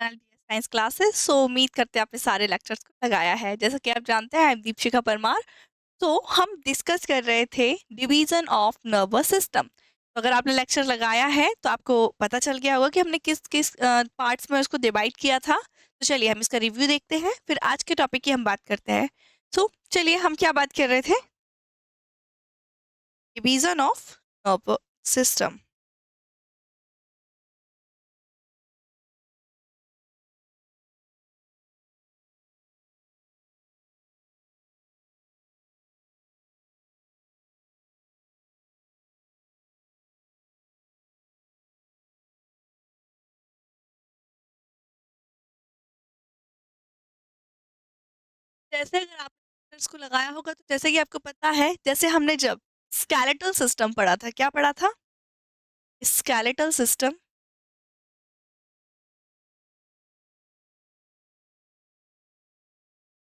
Science classes. सो उम्मीद करते हैं आपने सारे लेक्चर्स को लगाया है। जैसा कि आप जानते हैं, आई एम दीपशिखा परमार। तो हम डिस्कस कर रहे थे डिवीजन ऑफ नर्वस सिस्टम। तो अगर आपने लेक्चर लगाया है तो आपको पता चल गया होगा कि हमने किस किस पार्ट्स में उसको डिवाइड किया था। तो चलिए हम इसका रिव्यू देखते हैं, फिर आज के टॉपिक की हम बात करते हैं। सो चलिए हम क्या बात कर रहे थे? Division of nervous system. जैसे अगर आपने इसको लगाया होगा तो जैसे कि आपको पता है, जैसे हमने जब स्केलेटल सिस्टम पढ़ा था, क्या पढ़ा था? Skeletal system.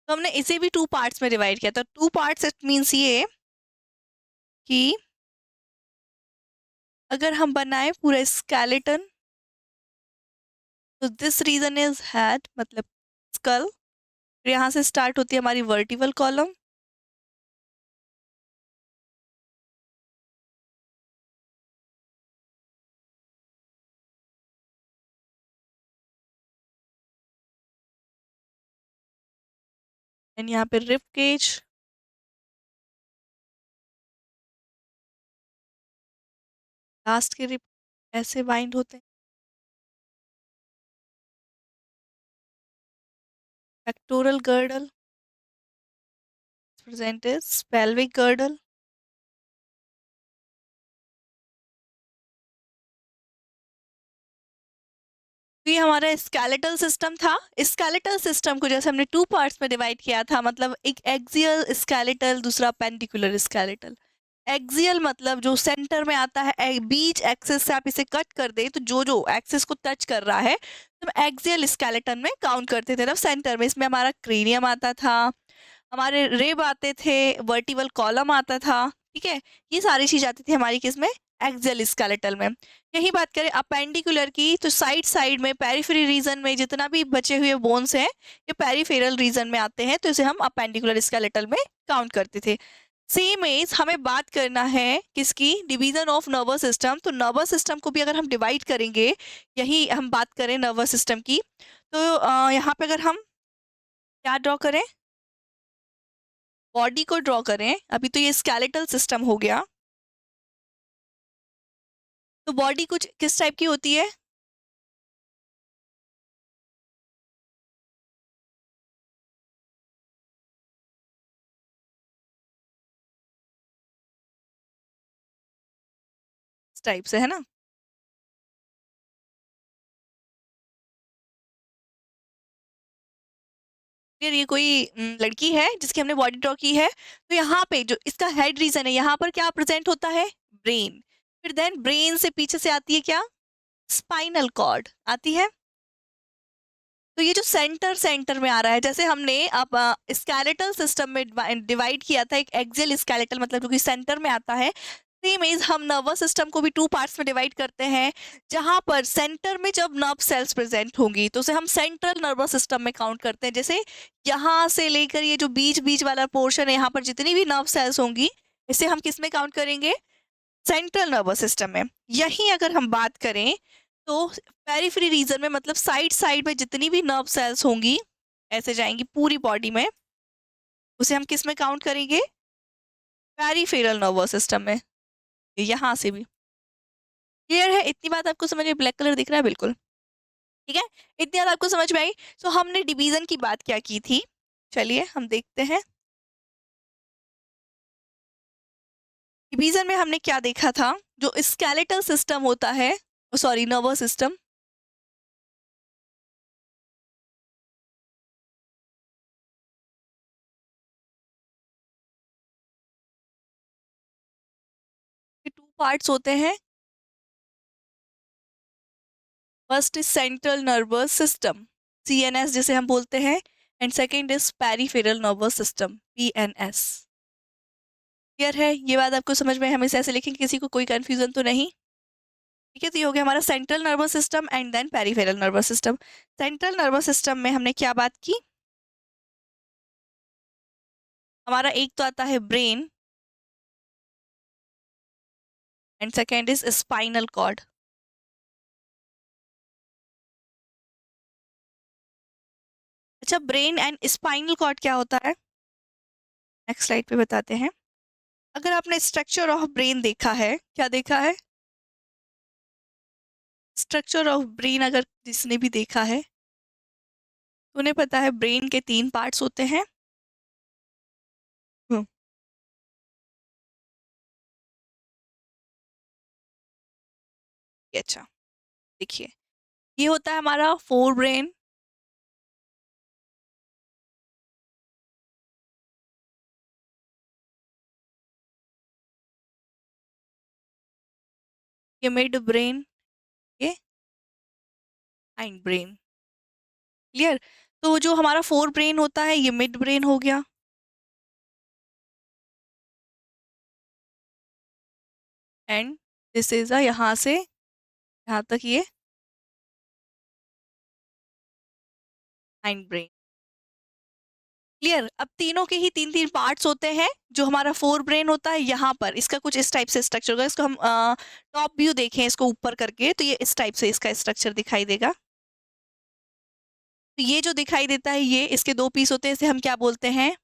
तो हमने इसे भी टू पार्ट्स में डिवाइड किया था। टू पार्ट्स इट मीन्स ये कि अगर हम बनाए पूरा स्केलेटन, तो दिस रीजन इज हेड मतलब स्कल। फिर यहाँ से स्टार्ट होती है हमारी वर्टिबल कॉलम। एंड यहाँ पे रिब केज। लास्ट के रिब ऐसे बाइंड होते हैं। Pectoral girdle present is pelvic girdle. तो ये हमारा स्केलेटल सिस्टम था। स्केलेटल सिस्टम को जैसे हमने टू पार्ट्स में डिवाइड किया था, मतलब एक एक्सियल स्केलेटल, दूसरा पेंडिकुलर स्केलेटल। एक्सियल मतलब जो सेंटर में आता है, बीच एक्सिस से आप इसे कट कर दे तो जो जो एक्सिस को टच कर रहा है तो हम एक्सियल स्केलेटन में काउंट करते थे ना। सेंटर में इसमें हमारा क्रेनियम आता था, हमारे रेब आते थे, वर्टिबल कॉलम आता था। ठीक है, ये सारी चीज आती थी हमारी किस में? एक्सियल स्केलेटल में। यही बात करें अपेंडिकुलर की, तो साइड साइड में पेरिफेरी रीजन में जितना भी बचे हुए बोन्स हैं ये पेरिफेरल रीजन में आते हैं, तो इसे हम अपेंडिकुलर स्केलेटल में काउंट करते थे। सेम एज हमें बात करना है किसकी? Division of nervous system. तो नर्वस सिस्टम को भी अगर हम डिवाइड करेंगे, यही हम बात करें नर्वस सिस्टम की, तो यहाँ पे अगर हम क्या ड्रॉ करें? बॉडी को ड्रॉ करें। अभी तो ये स्केलेटल सिस्टम हो गया, तो बॉडी कुछ किस टाइप की होती है? इस टाइप से, है ना? फिर ये कोई लड़की है जिसकी हमने बॉडी ड्रॉ की है, तो यहाँ पे जो इसका हेड रीजन है, यहाँ पर क्या प्रेजेंट होता है? ब्रेन। फिर देन ब्रेन से पीछे से आती है क्या? स्पाइनल कॉर्ड आती है। तो ये जो सेंटर सेंटर में आ रहा है, जैसे हमने अब स्केलेटल सिस्टम में डिवाइड किया था, एक एक्सियल स्केलेटल मतलब जो कि सेंटर में आता है, सेम इज हम नर्वस सिस्टम को भी टू पार्ट्स में डिवाइड करते हैं। जहां पर सेंटर में जब नर्व सेल्स प्रेजेंट होंगी तो उसे हम सेंट्रल नर्वस सिस्टम में काउंट करते हैं। जैसे यहाँ से लेकर ये जो बीच बीच वाला पोर्शन है, यहाँ पर जितनी भी नर्व सेल्स होंगी इसे हम किस में काउंट करेंगे? सेंट्रल नर्वस सिस्टम में। यहीं अगर हम बात करें तो पेरिफेरी रीजन में, मतलब साइड साइड में जितनी भी नर्व सेल्स होंगी ऐसे जाएंगी पूरी बॉडी में, उसे हम किस में काउंट करेंगे? पेरिफेरल नर्वस सिस्टम में। यहाँ से भी क्लियर है? इतनी बात आपको समझ में? ब्लैक कलर दिख रहा है बिल्कुल। ठीक है, इतनी बात आपको समझ में आई। तो हमने डिवीजन की बात क्या की थी, चलिए हम देखते हैं। डिवीजन में हमने क्या देखा था? जो स्केलेटल सिस्टम होता है, सॉरी नर्वस सिस्टम, के टू पार्ट्स होते हैं। First is central nervous system, CNS जिसे हम बोलते हैं, and second is peripheral nervous system, PNS. Clear है? ये बात आपको समझ में? हम इसे ऐसे लिखेंगे, किसी को कोई कंफ्यूजन तो नहीं? ठीक है, तो ये हो गया हमारा central nervous system and then peripheral nervous system. Central nervous system में हमने क्या बात की, हमारा एक तो आता है brain and second is spinal cord. अच्छा, ब्रेन एंड स्पाइनल कॉर्ड क्या होता है, नेक्स्ट स्लाइड पे बताते हैं। अगर आपने स्ट्रक्चर ऑफ ब्रेन देखा है, क्या देखा है, स्ट्रक्चर ऑफ ब्रेन अगर जिसने भी देखा है तो उन्हें पता है ब्रेन के 3 पार्ट्स होते हैं। हम्म, अच्छा देखिए, ये होता है हमारा फोर ब्रेन, ये मिड ब्रेन, ये हाइंड ब्रेन। क्लियर, तो जो हमारा फोर ब्रेन होता है ये मिड ब्रेन हो गया, एंड दिस इज यहाँ से यहाँ तक ये हाइंड ब्रेन। क्लियर, अब तीनों के ही 3 3 पार्ट्स होते हैं। जो हमारा फोर ब्रेन होता है यहाँ पर इसका कुछ इस टाइप से स्ट्रक्चर होगा, इसको हम टॉप व्यू देखें इसको ऊपर करके तो ये इस टाइप से इसका स्ट्रक्चर दिखाई देगा। तो ये जो दिखाई देता है ये इसके 2 पीस होते हैं, इसे हम क्या बोलते हैं,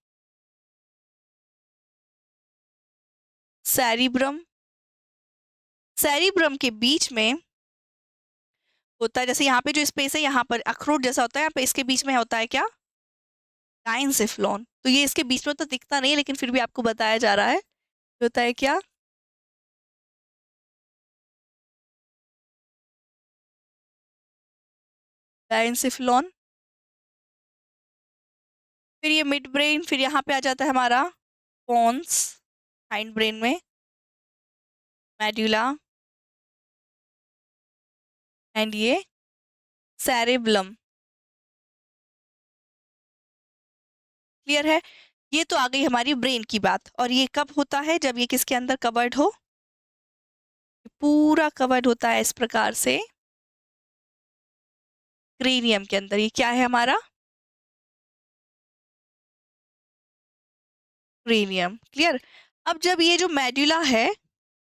सेरिब्रम। सेरिब्रम के बीच में होता है, जैसे यहाँ पे जो स्पेस है यहाँ पर अखरोट जैसा होता है, यहाँ पे इसके बीच में होता है क्या, डाइंसिफ्लॉन। तो ये इसके बीच में तो दिखता नहीं है लेकिन फिर भी आपको बताया जा रहा है, होता है क्या, डाइंसिफ्लॉन। फिर ये मिड ब्रेन, फिर यहाँ पे आ जाता है हमारा पोन्स, हाइंड ब्रेन में मेड्यूला, एंड ये सेरेब्लम। क्लियर है, ये तो आ गई हमारी ब्रेन की बात। और ये कब होता है, जब ये किसके अंदर कवर्ड हो, पूरा कवर्ड होता है इस प्रकार से क्रेनियम के अंदर। ये क्या है हमारा, क्रेनियम। क्लियर, अब जब ये जो मेड्यूला है,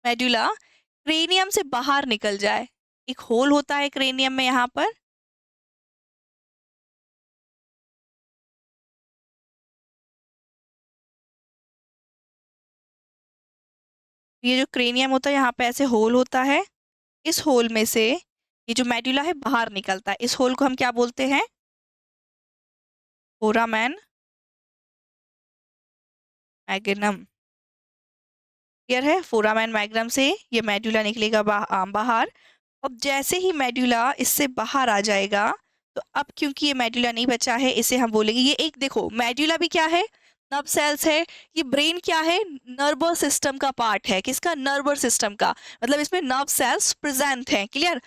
मेड्यूला क्रेनियम से बाहर निकल जाए, एक होल होता है क्रेनियम में यहाँ पर, ये जो क्रेनियम होता है यहाँ पे ऐसे होल होता है, इस होल में से ये जो मेड्यूला है बाहर निकलता है, इस होल को हम क्या बोलते हैं, फोरामेन मैग्नम। क्लियर है, फोरामेन मैग्नम से ये मेड्यूला निकलेगा बाहर। अब जैसे ही मेड्यूला इससे बाहर आ जाएगा, तो अब क्योंकि ये मेड्यूला नहीं बचा है इसे हम बोलेंगे, ये एक देखो मेड्यूला भी क्या है, नर्व सेल्स है, ये ब्रेन क्या है, नर्वस सिस्टम का पार्ट है, किसका, नर्वस सिस्टम का, मतलब इसमें नर्व सेल्स प्रेजेंट हैं। क्लियर,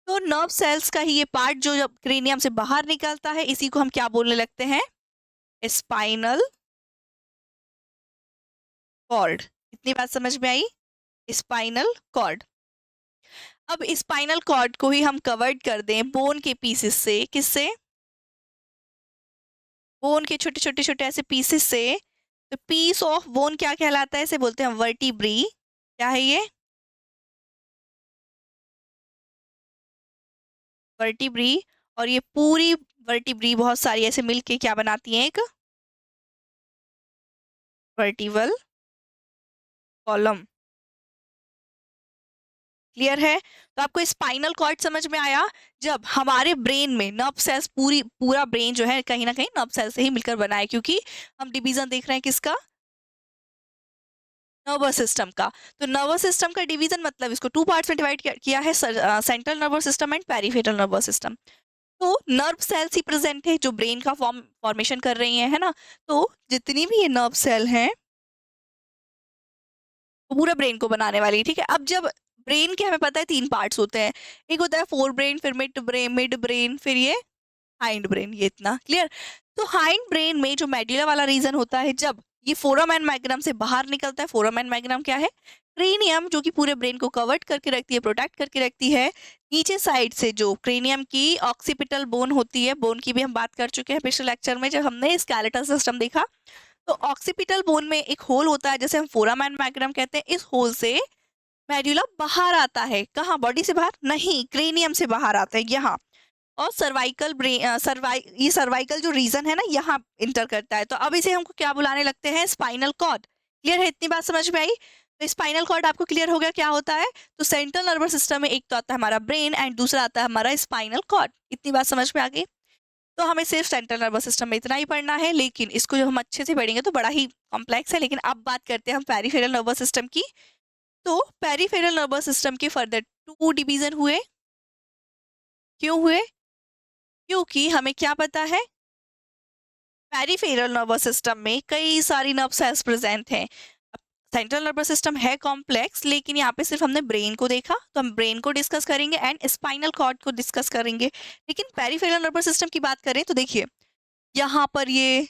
तो नर्व सेल्स का ही ये पार्ट जो जब क्रेनियम से बाहर निकलता है इसी को हम क्या बोलने लगते हैं, स्पाइनल कॉर्ड। इतनी बात समझ में आई, स्पाइनल कॉर्ड। अब स्पाइनल कॉर्ड को ही हम कवर्ड कर दें बोन के पीसेस से, किससे, बोन के छोटे छोटे छोटे ऐसे पीसेस से, तो पीस ऑफ बोन क्या कहलाता है, इसे बोलते हैं वर्टिब्री। क्या है ये, वर्टिब्री। और ये पूरी वर्टिब्री बहुत सारी ऐसे मिलके क्या बनाती हैं, एक वर्टिबल कॉलम। क्लियर है, तो आपको स्पाइनल कॉर्ड समझ में आया। जब हमारे ब्रेन में नर्व सेल्स, पूरा ब्रेन जो है कहीं ना कहीं नर्व सेल से ही मिलकर बना है, क्योंकि हम डिवीजन देख रहे हैं किसका, नर्वस सिस्टम का। तो नर्वस सिस्टम का डिवीजन मतलब इसको 2 पार्ट्स में डिवाइड किया है, central nervous system and peripheral nervous system. तो नर्व सेल्स ही प्रेजेंट है जो ब्रेन का फॉर्मेशन कर रही है ना। तो जितनी भी ये नर्व सेल हैं वो पूरा ब्रेन को बनाने वाली है। ठीक है, अब जब ब्रेन के हमें पता है 3 पार्ट्स होते हैं, एक होता है फोर ब्रेन, फिर मिड ब्रेन, फिर ये हाइंड ब्रेन, ये इतना क्लियर। तो हाइंड ब्रेन में जो मेडुला वाला रीजन होता है, जब ये फोरम एंड मैग्नम से बाहर निकलता है। फोरम एंड मैग्नम क्या है? क्रेनियम, जो कि पूरे ब्रेन को कवर्ड करके रखती है, प्रोटेक्ट करके रखती है। नीचे साइड से जो क्रेनियम की ऑक्सीपिटल बोन होती है, बोन की भी हम बात कर चुके हैं पिछले लेक्चर में जब हमने स्केलेटल सिस्टम देखा। तो ऑक्सीपिटल बोन में एक होल होता है जैसे हम फोरम एंड मैग्नम कहते हैं। इस होल से मेड्यूला बाहर आता है। कहाँ? बॉडी से बाहर नहीं, क्रेनियम से बाहर आता है यहाँ। और सर्वाइकल ब्रेन ये सर्वाइकल जो रीजन है ना, यहाँ इंटर करता है। तो अब इसे हमको क्या बुलाने लगते हैं? Spinal cord. क्लियर है? इतनी बात समझ में आई? तो स्पाइनल कॉर्ड आपको क्लियर हो गया क्या होता है? तो सेंट्रल नर्वस सिस्टम में एक तो आता है हमारा ब्रेन एंड दूसरा आता है हमारा स्पाइनल कॉर्ड। इतनी बात समझ में आ गई? तो हमें सिर्फ सेंट्रल नर्वस सिस्टम में इतना ही पढ़ना है, लेकिन इसको जब हम अच्छे से पढ़ेंगे तो बड़ा ही कॉम्प्लेक्स है। लेकिन अब बात करते हैं हम पेरिफेरल नर्वस सिस्टम की। तो पेरिफेरल नर्वस सिस्टम के फर्दर 2 डिवीजन हुए। क्यों हुए? क्योंकि हमें क्या पता है, पेरिफेरल नर्वस सिस्टम में कई सारी नर्व सेल्स प्रेजेंट हैं। सेंट्रल नर्वस सिस्टम है कॉम्प्लेक्स, लेकिन यहाँ पे सिर्फ हमने ब्रेन को देखा, तो हम ब्रेन को डिस्कस करेंगे एंड स्पाइनल कॉर्ड को डिस्कस करेंगे। लेकिन पेरिफेरल नर्वस सिस्टम की बात करें तो देखिए, यहाँ पर ये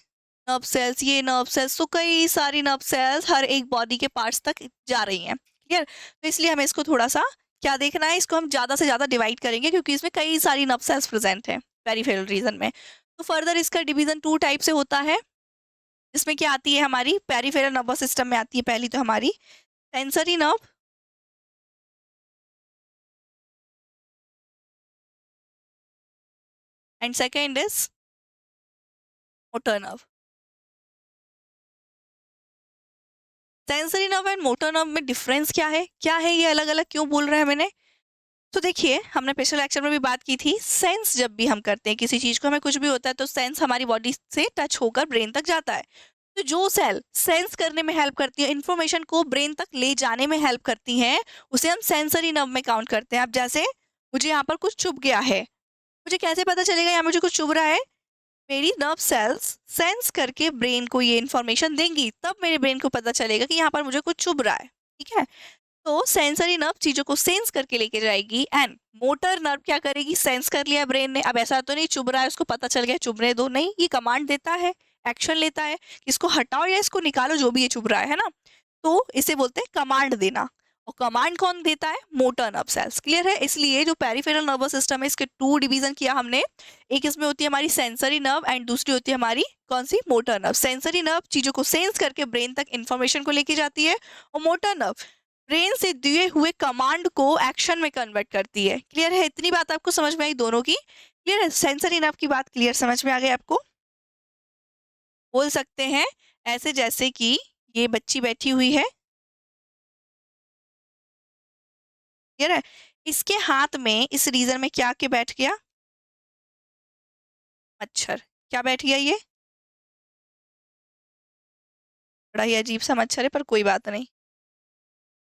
नर्व सेल्स, तो कई सारी नर्व सेल्स हर एक बॉडी के पार्ट्स तक जा रही हैं। क्लियर? तो इसलिए हमें इसको थोड़ा सा क्या देखना है, इसको हम ज़्यादा से ज़्यादा डिवाइड करेंगे क्योंकि इसमें कई सारी नर्व सेल्स प्रेजेंट हैं पेरिफेरल रीजन में। तो फर्दर इसका डिवीजन 2 टाइप से होता है, जिसमें क्या आती है हमारी पेरिफेरल नर्वस सिस्टम में आती है पहली तो हमारी sensory nerve, and second is motor nerve. Sensory nerve and motor nerve में डिफरेंस क्या है? क्या है ये अलग अलग क्यों बोल रहे हैं मैंने? तो देखिए, हमने पिछले लेक्चर में भी बात की थी, सेंस जब भी हम करते हैं किसी चीज को, हमें कुछ भी होता है तो सेंस हमारी बॉडी से टच होकर ब्रेन तक जाता है। तो जो सेल सेंस करने में हेल्प करती है, इंफॉर्मेशन को ब्रेन तक ले जाने में हेल्प करती हैं, उसे हम सेंसरी नर्व में काउंट करते हैं। अब जैसे मुझे यहाँ पर कुछ चुभ गया है, मुझे कैसे पता चलेगा यहाँ मुझे कुछ चुभ रहा है? मेरी नर्व सेल्स सेंस करके ब्रेन को ये इन्फॉर्मेशन देंगी, तब मेरे ब्रेन को पता चलेगा कि यहाँ पर मुझे कुछ चुभ रहा है। ठीक है? तो सेंसरी नर्व चीजों को सेंस करके लेके जाएगी एंड मोटर नर्व क्या करेगी? सेंस कर लिया ब्रेन ने, अब ऐसा तो नहीं चुभ रहा है उसको पता चल गया चुभने दो, नहीं, ये कमांड देता है, एक्शन लेता है, इसको हटाओ या इसको निकालो, जो भी ये चुभ रहा है ना। तो इसे बोलते हैं कमांड देना। और कमांड कौन देता है? Motor nerve cells. क्लियर है? इसलिए जो पेरिफेरल नर्वस सिस्टम है, इसके 2 डिवीजन किया हमने। एक इसमें होती है हमारी सेंसरी नर्व एंड दूसरी होती है हमारी कौन सी? Motor nerve. सेंसरी नर्व चीजों को सेंस करके ब्रेन तक इंफॉर्मेशन को लेके जाती है, और मोटर नर्व ब्रेन से दिए हुए कमांड को एक्शन में कन्वर्ट करती है। क्लियर है? इतनी बात आपको समझ में आई दोनों की? क्लियर है? सेंसरी नर्व की बात क्लियर समझ में आ गई आपको? बोल सकते हैं ऐसे जैसे कि ये बच्ची बैठी हुई है, क्लियर है? इसके हाथ में इस रीजन में क्या के बैठ गया? मच्छर। क्या बैठ गया ये? बड़ा ही अजीब सा मच्छर है, पर कोई बात नहीं।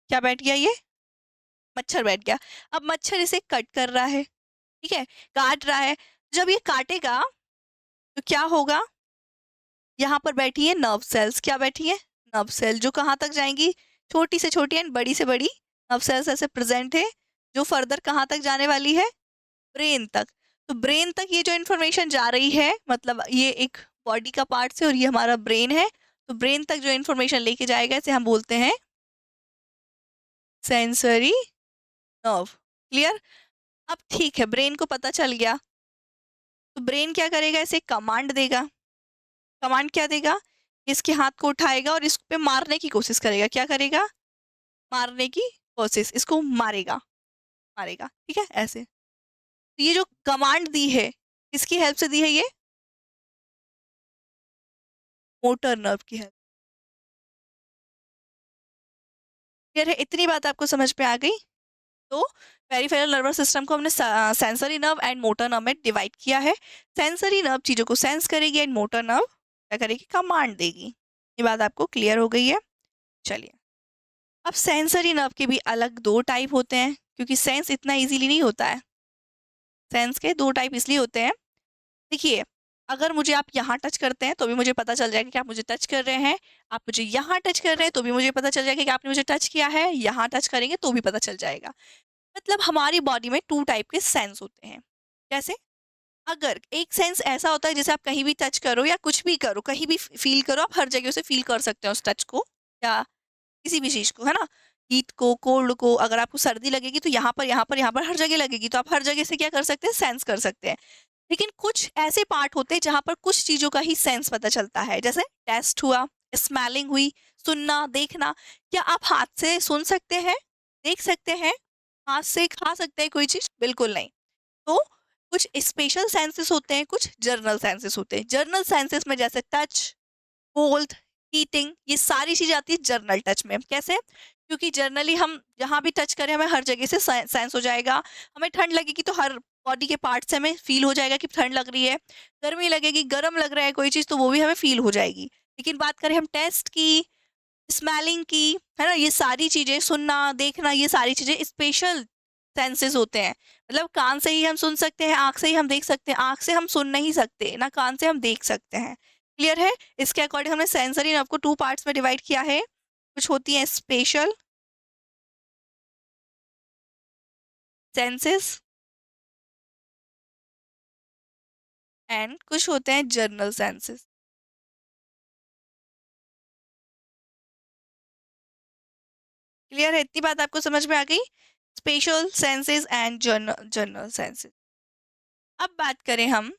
क्या बैठ गया ये? मच्छर बैठ गया। अब मच्छर इसे कट कर रहा है, ठीक है, काट रहा है। जब ये काटेगा तो क्या होगा? यहाँ पर बैठी है नर्व सेल्स। क्या बैठी है? नर्व सेल, जो कहाँ तक जाएंगी? छोटी से छोटी एंड बड़ी से बड़ी नर्व सेल्स ऐसे प्रेजेंट है, जो फर्दर कहाँ तक जाने वाली है? ब्रेन तक। तो ब्रेन तक ये जो इन्फॉर्मेशन जा रही है, मतलब ये एक बॉडी का पार्ट है और ये हमारा ब्रेन है, तो ब्रेन तक जो इन्फॉर्मेशन लेके जाएगा इसे हम बोलते हैं सेंसरी नर्व। क्लियर? अब ठीक है, ब्रेन को पता चल गया, तो ब्रेन क्या करेगा? इसे कमांड देगा। कमांड क्या देगा? इसके हाथ को उठाएगा और इस पे मारने की कोशिश करेगा। क्या करेगा? मारने की कोशिश, इसको मारेगा, मारेगा। ठीक है? ऐसे। तो ये जो कमांड दी है, किसकी हेल्प से दी है ये? मोटर नर्व की हेल्प। क्लियर है? इतनी बात आपको समझ में आ गई? तो पेरिफेरल नर्वस सिस्टम को हमने sensory nerve and motor nerve में डिवाइड किया है। सेंसरी नर्व चीजों को सेंस करेगी एंड मोटर नर्व क्या करेगी? कमांड देगी। ये बात आपको क्लियर हो गई है? चलिए, अब सेंसरी नर्व के भी अलग 2 टाइप होते हैं, क्योंकि सेंस इतना इजीली नहीं होता है। सेंस के 2 टाइप इसलिए होते हैं, देखिए, अगर मुझे आप यहाँ टच करते हैं तो भी मुझे पता चल जाएगा कि आप मुझे टच कर रहे हैं। आप मुझे यहाँ टच कर रहे हैं तो भी मुझे पता चल जाएगा कि आपने मुझे टच किया है। यहाँ टच करेंगे तो भी पता चल जाएगा। मतलब हमारी बॉडी में 2 टाइप के सेंस होते हैं। कैसे? अगर एक सेंस ऐसा होता है जैसे आप कहीं भी टच करो या कुछ भी करो, कहीं भी फील करो, आप हर जगह उसे फील कर सकते हो उस टच को या किसी भी चीज़ को, है ना? हीट को, कोल्ड को, अगर आपको सर्दी लगेगी तो यहाँ पर, यहाँ पर, यहाँ पर हर जगह लगेगी, तो आप हर जगह से क्या कर सकते हैं? सेंस कर सकते हैं। लेकिन कुछ ऐसे पार्ट होते हैं जहाँ पर कुछ चीज़ों का ही सेंस पता चलता है, जैसे टेस्ट हुआ, स्मेलिंग हुई, सुनना, देखना। क्या आप हाथ से सुन सकते हैं? देख सकते हैं? हाथ से खा सकते हैं कोई चीज़? बिल्कुल नहीं। तो कुछ स्पेशल सेंसेस होते हैं, कुछ जर्नल सेंसेस होते हैं। जर्नल सेंसेस में जैसे टच, कोल्ड, हीटिंग, ये सारी चीज़ें आती है जर्नल टच में। कैसे? क्योंकि जर्नली हम जहाँ भी टच करें हमें हर जगह से सेंस हो जाएगा। हमें ठंड लगेगी तो हर बॉडी के पार्ट से हमें फ़ील हो जाएगा कि ठंड लग रही है। गर्मी लगेगी, गरम लग रहा है कोई चीज़ तो वो भी हमें फ़ील हो जाएगी। लेकिन बात करें हम टेस्ट की, स्मेलिंग की, है ना? ये सारी चीज़ें सुनना, देखना, ये सारी चीज़ें स्पेशल सेंसेस होते हैं। मतलब कान से ही हम सुन सकते हैं, आँख से ही हम देख सकते हैं। आँख से हम सुन नहीं सकते, ना कान से हम देख सकते हैं। क्लियर है? इसके अकॉर्डिंग हमने सेंसरी नर्व को 2 पार्ट्स में डिवाइड किया है। कुछ होती हैं स्पेशल सेंसेस एंड कुछ होते हैं जर्नल सेंसेस। क्लियर है? इतनी बात आपको समझ में आ गई? Special senses and journal senses. अब बात करें हम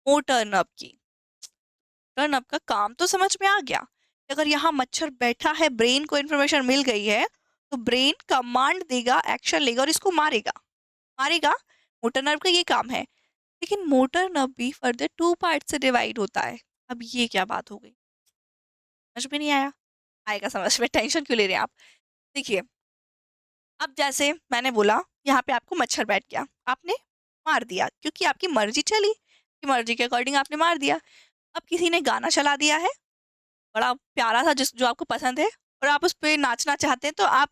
मोटर नर्व की। मोटर नर्व का काम तो समझ में आ गया कि अगर यहाँ मच्छर बैठा है, ब्रेन को इन्फॉर्मेशन मिल गई है, तो ब्रेन कमांड देगा, एक्शन लेगा और इसको मारेगा। मारेगा, मोटर नर्व का ये काम है। लेकिन मोटर नर्व भी फर्दर 2 पार्ट से डिवाइड होता है। अब ये क्या बात हो गई? समझ में नहीं आया? आएगा समझ में, टेंशन क्यों ले रहे हैं आप? देखिए, अब जैसे मैंने बोला यहाँ पे आपको मच्छर बैठ गया, आपने मार दिया क्योंकि आपकी मर्जी चली, कि मर्जी के अकॉर्डिंग आपने मार दिया। अब किसी ने गाना चला दिया है, बड़ा प्यारा सा जिस जो आपको पसंद है और आप उस पे नाचना चाहते हैं, तो आप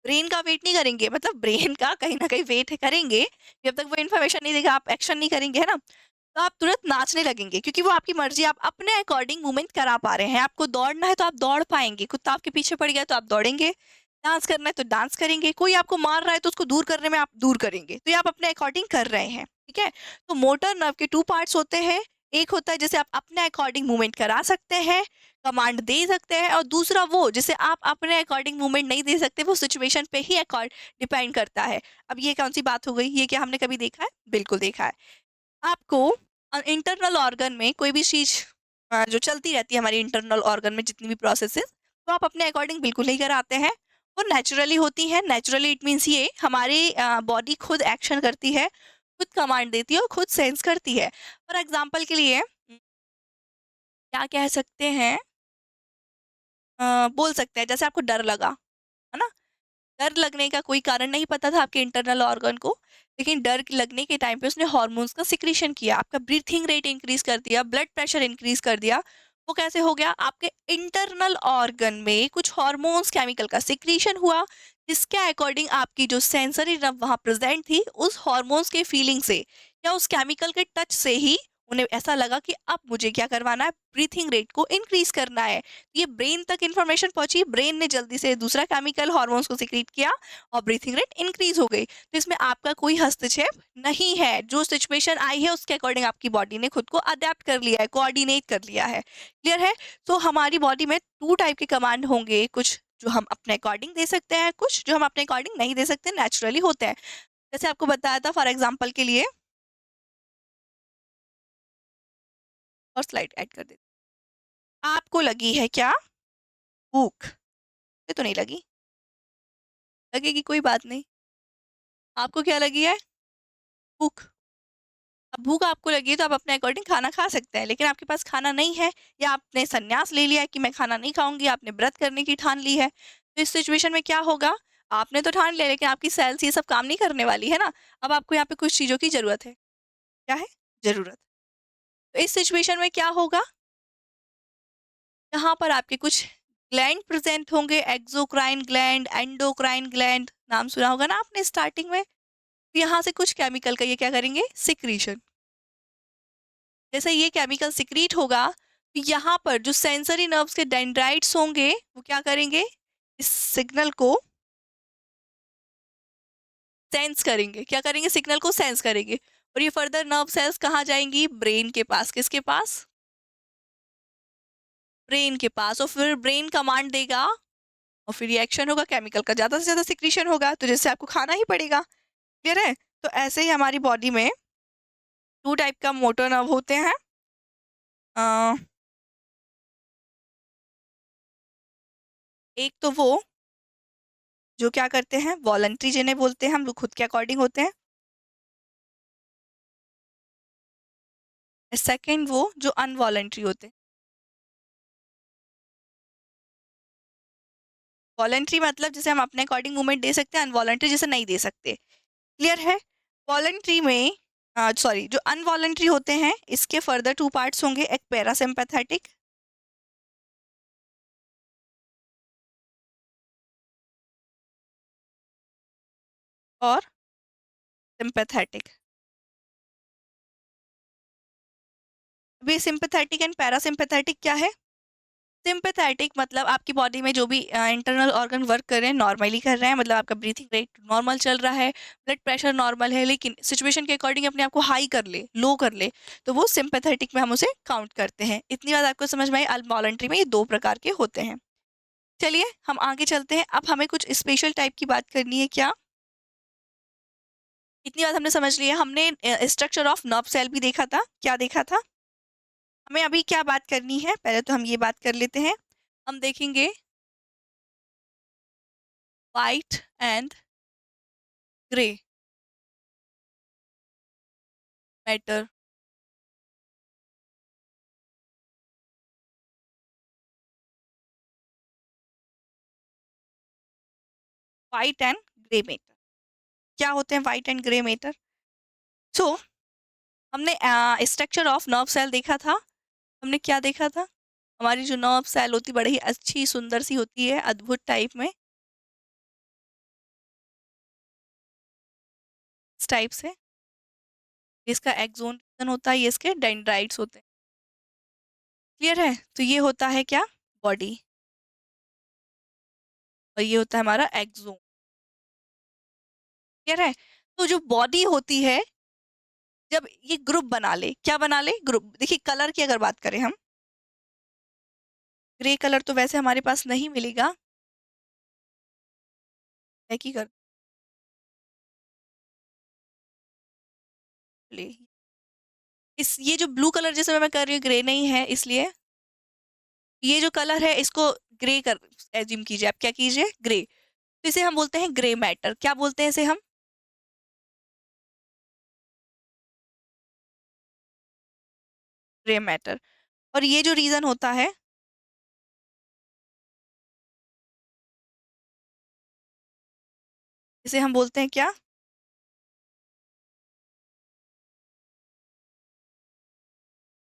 ब्रेन का वेट नहीं करेंगे, मतलब ब्रेन का कहीं न कहीं वेट करेंगे, जब तक वो इन्फॉर्मेशन नहीं देगा आप एक्शन नहीं करेंगे, है ना? तो आप तुरंत नाचने लगेंगे क्योंकि वो आपकी मर्ज़ी, आप अपने अकॉर्डिंग मूवमेंट करा पा रहे हैं। आपको दौड़ना है तो आप दौड़ पाएँगे, कुत्ता आपके पीछे पड़ गया तो आप दौड़ेंगे, डांस करना है तो डांस करेंगे, कोई आपको मार रहा है तो उसको दूर करने में आप दूर करेंगे। तो ये आप अपने अकॉर्डिंग कर रहे हैं, ठीक है? तो मोटर नर्व के 2 पार्ट्स होते हैं, एक होता है जिसे आप अपने अकॉर्डिंग मूवमेंट करा सकते हैं, कमांड दे सकते हैं, और दूसरा वो जिसे आप अपने अकॉर्डिंग मूवमेंट नहीं दे सकते, वो सिचुएशन पे ही डिपेंड करता है। अब ये कौन-सी बात हो गई? ये क्या हमने कभी देखा है? बिल्कुल देखा है। आपको इंटरनल ऑर्गन में कोई भी चीज़ जो चलती रहती है हमारी इंटरनल ऑर्गन में, जितनी भी प्रोसेसेस, तो आप अपने अकॉर्डिंग बिल्कुल नहीं कराते हैं। वो नेचुरली होती है। नेचुरली इट मीन्स ये हमारी बॉडी खुद एक्शन करती है, खुद कमांड देती है और खुद सेंस करती है। फॉर एग्जांपल के लिए क्या कह सकते हैं, बोल सकते हैं जैसे आपको डर लगा, है ना? डर लगने का कोई कारण नहीं पता था आपके इंटरनल ऑर्गन को, लेकिन डर लगने के टाइम पे उसने हार्मोन्स का सिक्रीशन किया, आपका ब्रीथिंग रेट इंक्रीज कर दिया, ब्लड प्रेशर इंक्रीज कर दिया। वो कैसे हो गया? आपके इंटरनल ऑर्गन में कुछ हार्मोन्स केमिकल का सिक्रीशन हुआ, जिसके अकॉर्डिंग आपकी जो सेंसरी नर्व वहाँ प्रेजेंट थी, उस हार्मोन्स के फीलिंग से या उस केमिकल के टच से ही उन्हें ऐसा लगा कि अब मुझे क्या करवाना है, ब्रीथिंग रेट को इंक्रीज करना है। ये ब्रेन तक इन्फॉर्मेशन पहुंची, ब्रेन ने जल्दी से दूसरा केमिकल हार्मोन्स को सिक्रीट किया और ब्रीथिंग रेट इंक्रीज हो गई। तो इसमें आपका कोई हस्तक्षेप नहीं है, जो सिचुएशन आई है उसके अकॉर्डिंग आपकी बॉडी ने खुद को अडेप्ट कर लिया है, कोऑर्डिनेट कर लिया है। क्लियर है? तो हमारी बॉडी में 2 टाइप के कमांड होंगे, कुछ जो हम अपने अकॉर्डिंग दे सकते हैं, कुछ जो हम अपने अकॉर्डिंग नहीं दे सकते, नेचुरली होते हैं। जैसे आपको बताया था, फॉर एग्जाम्पल के लिए, और स्लाइड ऐड कर देते, आपको लगी है क्या भूख? ये तो नहीं लगी, लगेगी कोई बात नहीं। आपको क्या लगी है? भूख। अब भूख आपको लगी है तो आप अपने अकॉर्डिंग खाना खा सकते हैं, लेकिन आपके पास खाना नहीं है, या आपने संन्यास ले लिया है कि मैं खाना नहीं खाऊंगी, आपने व्रत करने की ठान ली है, तो इस सिचुएशन में क्या होगा? आपने तो ठान लिया, लेकिन आपकी सेल्स ये सब काम नहीं करने वाली है ना। अब आपको यहाँ पे कुछ चीज़ों की ज़रूरत है। क्या है? ज़रूरत। तो इस सिचुएशन में क्या होगा? यहाँ पर आपके कुछ ग्लैंड प्रेजेंट होंगे, एक्सोक्राइन ग्लैंड, एंडोक्राइन ग्लैंड, नाम सुना होगा ना आपने स्टार्टिंग में। तो यहाँ से कुछ केमिकल का ये क्या करेंगे? सिक्रीशन। जैसे ये केमिकल सिक्रीट होगा, तो यहाँ पर जो सेंसरी नर्व्स के डेंड्राइट्स होंगे, वो क्या करेंगे? इस सिग्नल को सेंस करेंगे। क्या करेंगे? सिग्नल को सेंस करेंगे। और ये फर्दर नर्व सेल्स कहाँ जाएंगी? ब्रेन के पास। किसके पास? ब्रेन के पास। और फिर ब्रेन कमांड देगा और फिर रिएक्शन होगा, केमिकल का ज़्यादा से ज़्यादा सिक्रीशन होगा, तो जैसे आपको खाना ही पड़ेगा। क्लियर है? तो ऐसे ही हमारी बॉडी में 2 टाइप का मोटर नर्व होते हैं। अ, एक तो वो जो क्या करते हैं, वॉलंटरी जिन्हें बोलते हैं हम, वो खुद के अकॉर्डिंग होते हैं। सेकंड वो जो अनवॉलंटरी होते हैं। वॉलंटरी मतलब जैसे हम अपने अकॉर्डिंग मूवमेंट दे सकते हैं, अनवॉलंटरी जैसे नहीं दे सकते। क्लियर है? वॉलंटरी में सॉरी, जो अनवॉलंटरी होते हैं इसके फर्दर 2 पार्ट्स होंगे, एक पैरासिम्पैथेटिक और सिम्पैथेटिक। ये सिम्पैथेटिक एंड पैरासिम्पैथेटिक क्या है? सिम्पैथेटिक मतलब आपकी बॉडी में जो भी इंटरनल ऑर्गन वर्क कर रहे हैं, नॉर्मली कर रहे हैं, मतलब आपका ब्रीथिंग रेट नॉर्मल चल रहा है, ब्लड प्रेशर नॉर्मल है, लेकिन सिचुएशन के अकॉर्डिंग अपने आप को हाई कर ले, लो कर ले, तो वो सिम्पैथेटिक में हम उसे काउंट करते हैं। इतनी बात आपको समझ में आई? इनवॉलंटरी में ये 2 प्रकार के होते हैं। चलिए हम आगे चलते हैं। अब हमें कुछ स्पेशल टाइप की बात करनी है। क्या? इतनी बात हमने समझ ली है। हमने स्ट्रक्चर ऑफ नर्व सेल भी देखा था। क्या देखा था? हमें अभी क्या बात करनी है? पहले तो हम ये बात कर लेते हैं। हम देखेंगे white and grey matter. White and grey matter क्या होते हैं? White and grey matter. So हमने स्ट्रक्चर ऑफ नर्व सेल देखा था। हमने क्या देखा था? हमारी जो नर्व सेल होती बड़ी ही अच्छी सुंदर सी होती है, अद्भुत टाइप में, इस टाइप से। इसका एक्सोन होता है, ये इसके डेंड्राइट्स होते हैं। क्लियर है? तो ये होता है क्या? बॉडी। और ये होता है हमारा एक्सोन। क्लियर है? तो जो बॉडी होती है, जब ये ग्रुप बना ले, क्या बना ले? ग्रुप। देखिए कलर की अगर बात करें हम, ग्रे कलर तो वैसे हमारे पास नहीं मिलेगा, है कि कर ले। इस ये जो ब्लू कलर जैसे मैं कर रही हूँ, ग्रे नहीं है, इसलिए ये जो कलर है इसको ग्रे कर एज्यूम कीजिए। आप क्या कीजिए? ग्रे। तो इसे हम बोलते हैं ग्रे मैटर। क्या बोलते हैं इसे हम? Grey matter. और ये जो रीजन होता है, इसे हम बोलते हैं क्या?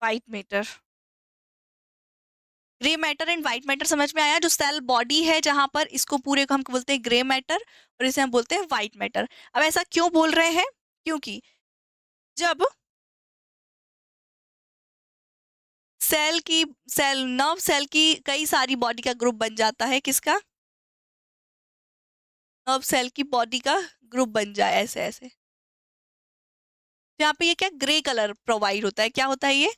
White matter. Grey matter and white matter समझ में आया? जो सेल बॉडी है जहां पर, इसको पूरे को हम बोलते हैं ग्रे मैटर और इसे हम बोलते हैं व्हाइट मैटर। अब ऐसा क्यों बोल रहे हैं? क्योंकि जब सेल की सेल नर्व सेल की कई सारी बॉडी का ग्रुप बन जाता है, किसका? नर्व सेल की बॉडी का ग्रुप बन जाए ऐसे ऐसे, तो यहाँ पे ये क्या ग्रे कलर प्रोवाइड होता है? क्या होता है ये?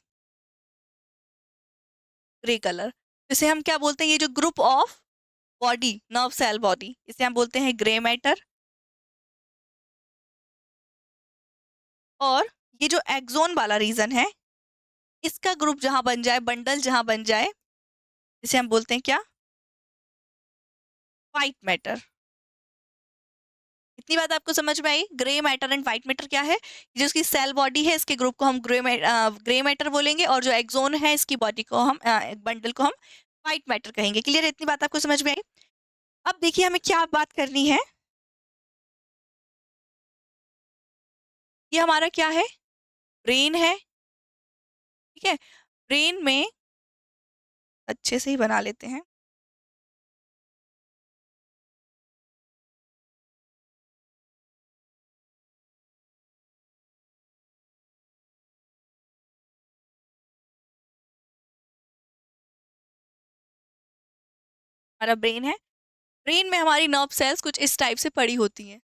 Grey colour. इसे हम क्या बोलते हैं? ये जो group of body, nerve cell body, इसे हम बोलते हैं ग्रे मैटर। और ये जो एक्सोन वाला रीजन है, इसका ग्रुप जहां बन जाए, बंडल जहां बन जाए, इसे हम बोलते हैं क्या? White matter. इतनी बात आपको समझ में आई? Grey matter and white matter क्या है? जो इसकी सेल बॉडी है, इसके ग्रुप को हम ग्रे मैटर बोलेंगे, और जो एक्सोन है इसकी बॉडी को हम बंडल को हम व्हाइट मैटर कहेंगे। क्लियर है? इतनी बात आपको समझ में आई? अब देखिए हमें क्या बात करनी है। ये हमारा क्या है? ब्रेन है। ठीक है? ब्रेन में अच्छे से ही बना लेते हैं। हमारा ब्रेन है। ब्रेन में हमारी नर्व सेल्स कुछ इस टाइप से पड़ी होती हैं।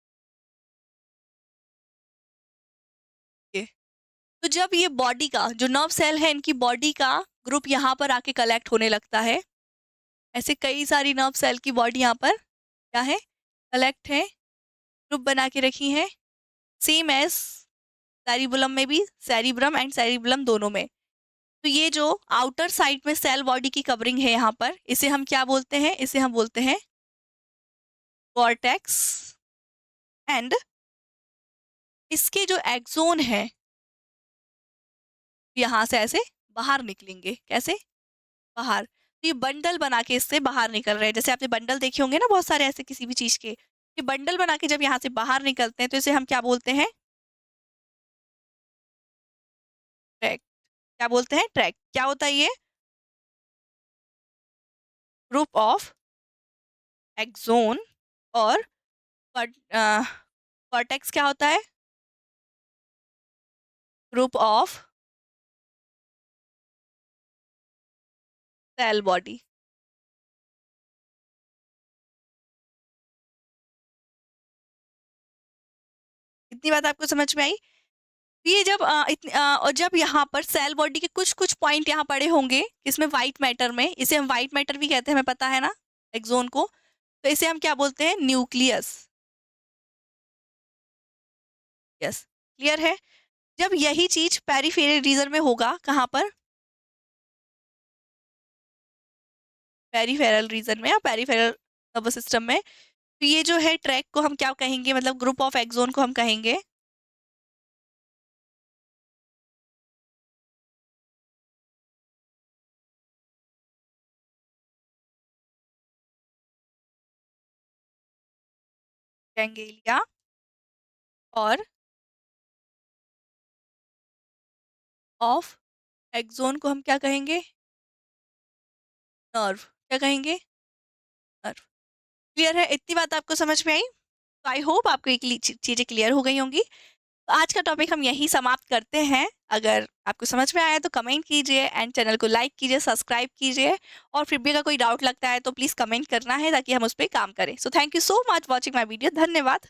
ये तो जब ये बॉडी का जो नर्व सेल है, इनकी बॉडी का ग्रुप यहाँ पर आके कलेक्ट होने लगता है। ऐसे कई सारी नर्व सेल की बॉडी यहाँ पर क्या है, कलेक्ट है, ग्रुप बना के रखी है। सेम एज सेरिबुलम में भी, सेरिब्रम एंड सेरिबुलम दोनों में। तो ये जो आउटर साइड में सेल बॉडी की कवरिंग है यहाँ पर, इसे हम क्या बोलते हैं, इसे हम बोलते हैं कॉर्टेक्स। एंड इसके जो एक्सोन है यहाँ से ऐसे बाहर निकलेंगे। कैसे? बाहर। तो ये बंडल बना के इससे बाहर निकल रहे हैं। जैसे आपने बंडल देखे होंगे ना बहुत सारे ऐसे किसी भी चीज के, ये बंडल बना के जब यहाँ से बाहर निकलते हैं तो इसे हम क्या बोलते हैं, ट्रैक। क्या बोलते हैं? ट्रैक। क्या होता है ये? ग्रुप ऑफ एक्सोन और कॉर्टेक्स क्या होता है? Group of cell body. इतनी बात आपको समझ में आई? ये जब और जब यहाँ पर सेल बॉडी के कुछ कुछ पॉइंट यहाँ पड़े होंगे इसमें वाइट मैटर में, इसे हम वाइट मैटर भी कहते हैं, हमें पता है ना एक्सोन को। तो इसे हम क्या बोलते हैं? न्यूक्लियस। यस, क्लियर है? जब यही चीज पेरिफेरल रीजन में होगा, कहाँ पर? पेरिफेरल रीजन में या पेरिफेरल नर्वस सिस्टम में। तो ये जो है ट्रैक को हम क्या कहेंगे, मतलब ग्रुप ऑफ एक्सोन को हम कहेंगे गैंग्लिया। और ऑफ एक्सोन को हम क्या कहेंगे? नर्व। क्या कहेंगे? नर्व। क्लियर है? इतनी बात आपको समझ में आई? तो आई होप आपको ये चीजें क्लियर हो गई होंगी। तो आज का टॉपिक हम यहीं समाप्त करते हैं। अगर आपको समझ में आया तो कमेंट कीजिए एंड चैनल को लाइक कीजिए, सब्सक्राइब कीजिए। और फिर भी अगर कोई डाउट लगता है तो प्लीज़ कमेंट करना है ताकि हम उस पर काम करें। So thank you so much watching my video. धन्यवाद।